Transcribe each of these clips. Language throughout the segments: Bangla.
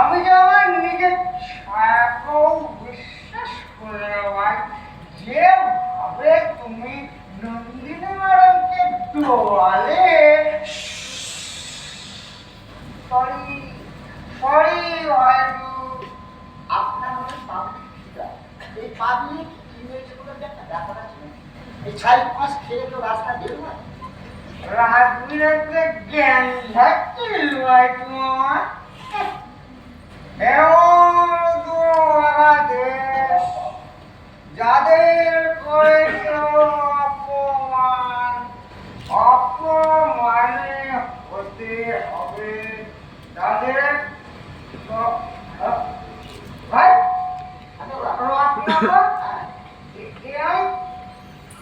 আমি যে আমার নিজের ছায়াকেও বিশ্বাস করে নেওয়াই যেভাবে তুমি নন্দিনী ম্যাডামকে দোয়ালে। সরি সরি ভাইডু, আপনার হলেন পাবলিক ফিগার। এই পাবলিক কি হয়েছে বলে একটা ব্যাপার আছে। এই 4-5 খেয়ে তো রাস্তা বের হয়। রাজবীরকে জ্ঞান থাকছিল ভাইডু আমার। এমন দুরাদেশ যাদের করেছ অপমান, অপমানে হতে হবে তাদের।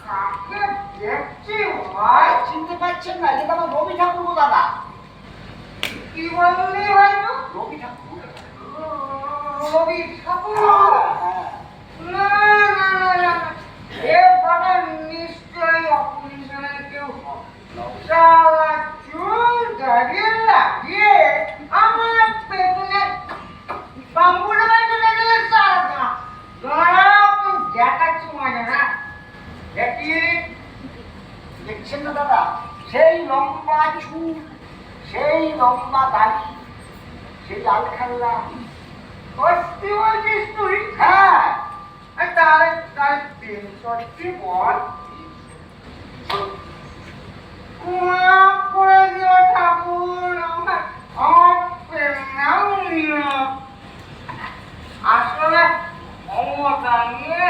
কাকে দেখছি ভাই? চিনতে পারছেন না? এটা আমার রবি ঠাকুর গো দাদা। কি বললি ভাই? রবি ঠাকুর। রবি ঠাকুর? না না না না, এ বাবা নিশ্চয়ই অপোজিশনের কেউ হবে। সারা চুল দাঁড়িয়ে লাগিয়ে আমার পেছনে বাম্বুরে বাইরে গেলে সারা দেখাচ্ছি মজা না দেখি। দেখছেন না দাদা, সেই লম্বা চুল, সেই লম্বা দাড়ি, সেই আলখাল্লা। সত্যি বলছিস তুই? হ্যাঁ, তাহলে তাহলে সত্যি বল। মাফ করে দিও ঠাকুর, আমার আমার প্রেম নাও নিও। আসলে ক্ষমতা নিয়ে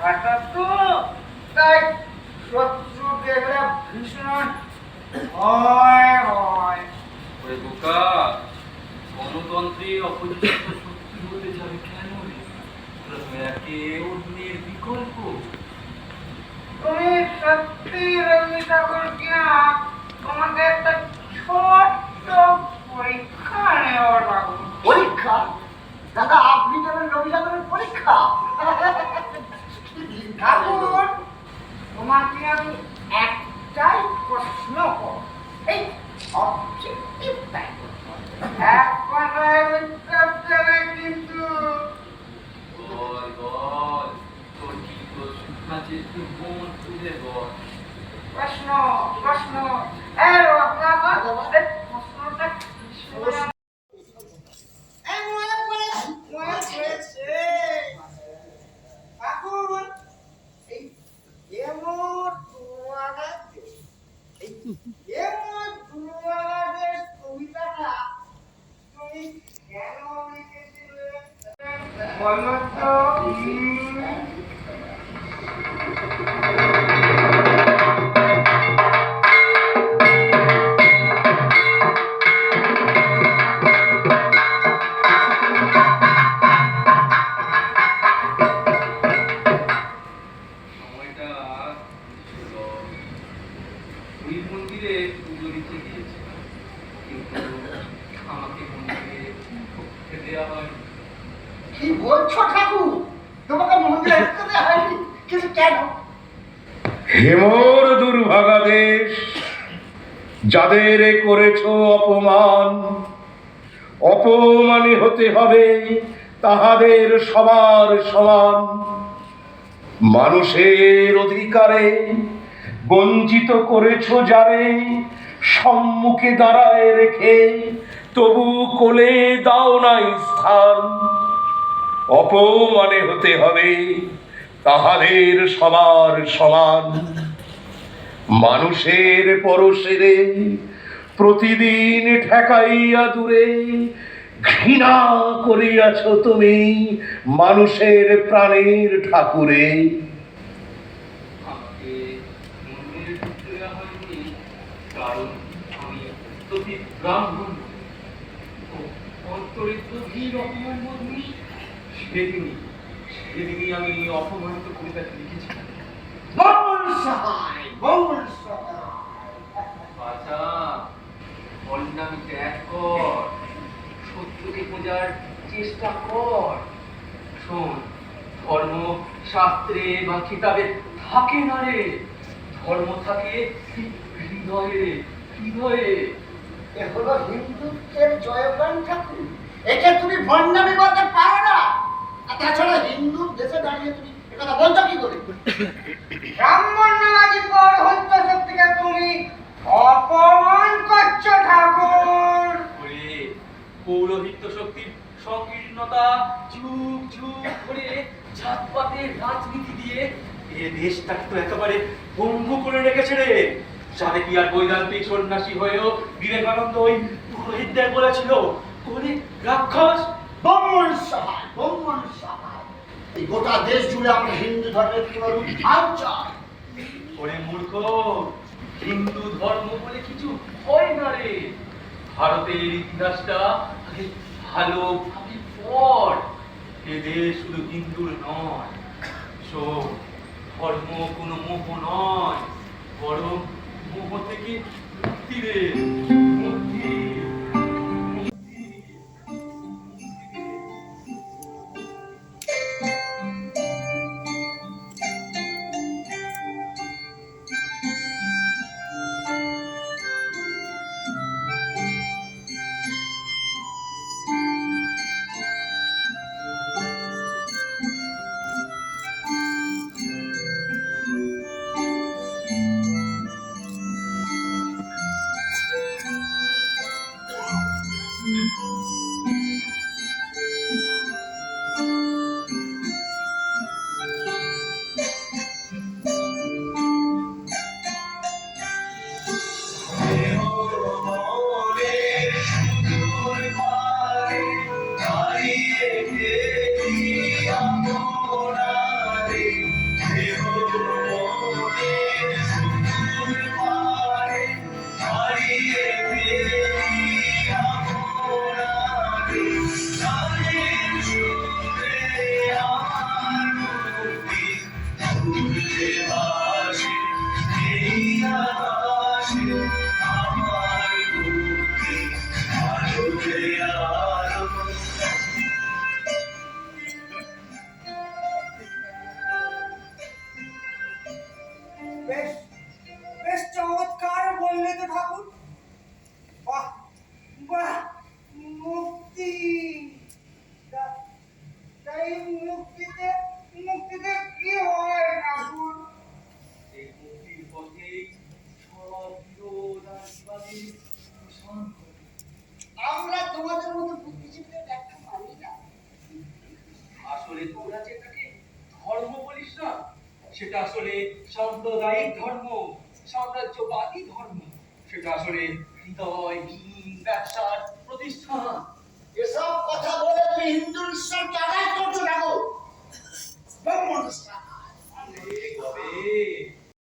কথা তো, তাই শত্রু দেখলে ভীষণ ভয় হয়। ওরে বোকা, গণতন্ত্রে অপোজিশন শক্তি হতে যাবে কেন রে? প্রথমে একে অন্যের বিকল্প। তুমি সত্যি রবি ঠাকুর কিনা? তোমাকে একটা ছোট্ট পরীক্ষা নেওয়ার বাবু। পরীক্ষা? দাদা আপনি যাবেন রবি ঠাকুরের পরীক্ষা? ঠাকুর, তোমাকে আমি একটাই প্রশ্ন করব, এই অবজেক্টিভ টাইপ। এক কথায় উত্তর দেবে কিন্তু। বল বল, তোর কি প্রশ্ন আছে একটু মন খুলে বল। প্রশ্ন প্রশ্ন এর আপনার প্রশ্নটা কি ছিল? মনে পড়েছে ঠাকুর, এই দুয়ারের কবিতাটা তুমি কেন লিখেছিলে বলো তো? সময়টা ছিল ওই মন্দিরে পুজো দিতে গিয়েছিলাম, কিন্তু আমাকে মন্দিরে ঢুকতে দেওয়া হয়নি। কি বলছো ঠাকুর? তোমাকে মন্দিরে ঢুকতে দেওয়া হয়নি? কিন্তু কেন? হেমর দুর্ভাগা দেশ, যাদের করেছ অপমান, অপমানে হতে হবে তাহাদের সবার সমান। মানুষের অধিকারে বঞ্চিত করেছ যারে, সম্মুখে দাঁড়ায় রেখে তবু কোলে দাও নাই স্থান। অপমানে হতে হবে তাহাদের সবার সমান। মানুষের পরশেরে প্রতিদিন ঠেকাইয়া দূরে, ঘৃণা করিয়াছ তুমি মানুষের প্রাণের ঠাকুরে। আমাকে মন্দিরে ঢুকতে দেওয়া হয়নি কারণ আমি অত্যধিক ব্রাহ্মণ ও অন্তরে গভীর অপমান বোধ করি। সেদিনই আমি অপমানিত কবিতাটি লিখেছিলাম। বল সহায়, বল সহায়। বাছা, বলনামি ত্যাগ কর, সত্যকে খোঁজার চেষ্টা কর। শোন, ধর্ম শাস্ত্রে বা কিতাবে থাকে না রে, ধর্ম থাকে হৃদয়ে হৃদয়ে। এ হলো হিন্দুত্বের জয়গান ঠাকুর। ভণ্ডামি করতে পারো না। আর তাছাড়া হিন্দুর দেশে দাঁড়িয়ে তুমি একথা বলছো কি করে? ব্রাহ্মণ্যবাদী পৌরোহিত্য শক্তিকে তুমি অপমান করছো ঠাকুর। ওরে পৌরোহিত্য শক্তির সংকীর্ণতা যুগ যুগ ধরে জাতপাতের রাজনীতি দিয়ে এ দেশটাকে তো একেবারে পঙ্গু করে রেখেছে রে। সাথে কি আর বৈদান্তিক সন্ন্যাসী হয়েও বিবেকানন্দ ওই পুরোহিতদের বলেছিল কোনে রাক্ষস ব্রাহ্মণ সহায়, ব্রাহ্মণ সহায়। এই গোটা দেশ জুড়ে আমরা হিন্দু ধর্মের পুনরুত্থান চাই। ওরে মূর্খ, হিন্দু ধর্ম বলে কিছু হয় না রে। ভারতের ইতিহাসটা আগে ভালোভাবে পড়। এ দেশ শুধু হিন্দুর নয়। শোন, ধর্ম কোনো মোহ নয়, বরং মোহ থেকে মুক্তি রে, মুক্তি। বেশ বেশ চমৎকার বললে তো ঠাকুর। বাহ বাহ, মুক্তি। তাই মুক্তিতে মুক্তিতে কি হয় ঠাকুর? এই মুক্তির পথেই সব বিরোধ আর বিবাদের অবসান ঘটে। আমরা তোমাদের মতো বুদ্ধিজীবীদের ব্যাখ্যা মানি না। আসলে তোরা যেটাকে ধর্ম বলিস না, সেটা আসলে সাম্প্রদায়িক ধর্ম, সাম্রাজ্যবাদী ধর্ম। সেটা আসলে হৃদয়হীন ব্যবসার প্রতিষ্ঠান। এসব কথা বলে তুমি হিন্দু